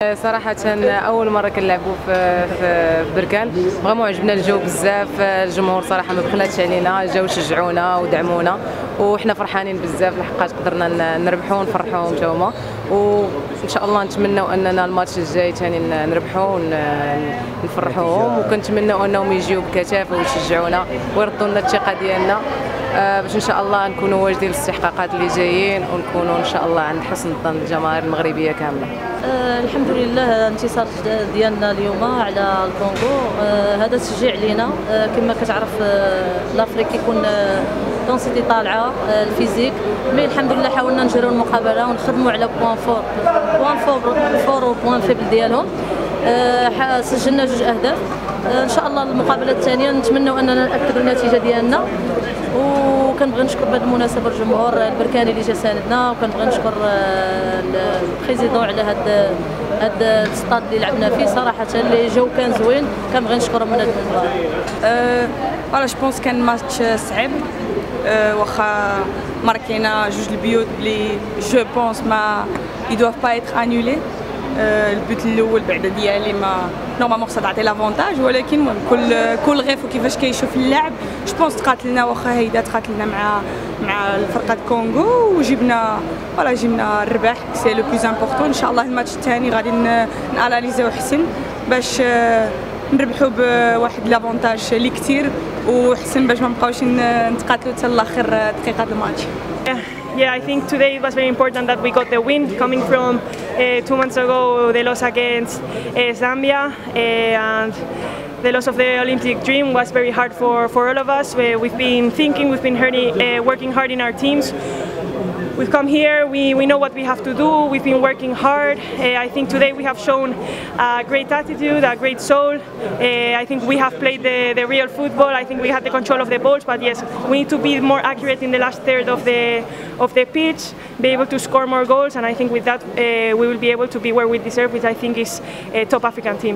صراحة أول مرة كنلعبوا في بركان، فريمون عجبنا الجو بزاف. الجمهور صراحة ما بخلاتش علينا، جاو شجعونا ودعمونا وحنا فرحانين بزاف لحقاش قدرنا نربحوا ونفرحوهم حتى هما، وإن شاء الله نتمنوا أننا الماتش الجاي ثاني نربحوا ونفرحوهم، وكنتمنوا أنهم يجيو بكثافة ويشجعونا ويردوا لنا الثقة ديالنا باش ان شاء الله نكونوا واجدين للاستحقاقات اللي جايين ونكونوا ان شاء الله عند حسن ظن الجماهير المغربيه كامله. الحمد لله الانتصار ديالنا اليوم على الكونغو، هذا تشجيع لينا. كما كتعرف لافريك كيكون دونسيتي طالعه الفيزيك، مي الحمد لله حاولنا نجروا المقابله ونخدموا على بوان فور وبوان فيبل ديالهم. سجلنا 2 أهداف. ان شاء الله المقابله الثانيه نتمنوا اننا ناكدوا النتيجه ديالنا، وكنبغي نشكر بهذه المناسبه الجمهور البركاني اللي جا ساندنا، وكنبغي نشكر البريزيدون على هذا الستاد اللي لعبنا فيه. صراحه اللي جو كان زوين، كنبغي نشكرهم من هذا المنبر. فوالا جو بونس كان ماتش صعيب، واخا ماركينا 2 البيوت اللي جو بونس ما يدوف با اتر انولي. البوت الاول بعدا ديالي ما نورمالمون خصها تعطي لافونتاج، ولكن المهم كل غيف وكيفاش كيشوف اللعب جو بونس تقاتلنا، واخا هيدا تقاتلنا مع الفرقه كونغو وجبنا جبنا الرباح، سي لو بلوز امبورطون. ان شاء الله الماتش الثاني غادي ناناليزيو حسن باش نربحوا بواحد لافونتاج اللي كثير وحسن، باش ما نبقاوش نتقاتلوا حتى لاخر دقيقه الماتش. Yeah, I think today it was very important that we got the win coming from 2 months ago, the loss against Zambia, and the loss of the Olympic dream was very hard for all of us. We've been thinking, we've been working hard in our teams. We've come here, we know what we have to do, we've been working hard. I think today we have shown a great attitude, a great soul. I think we have played the real football. I think we had the control of the balls, but yes, we need to be more accurate in the last third of the pitch, be able to score more goals, and I think with that we will be able to be where we deserve, which I think is a top African team.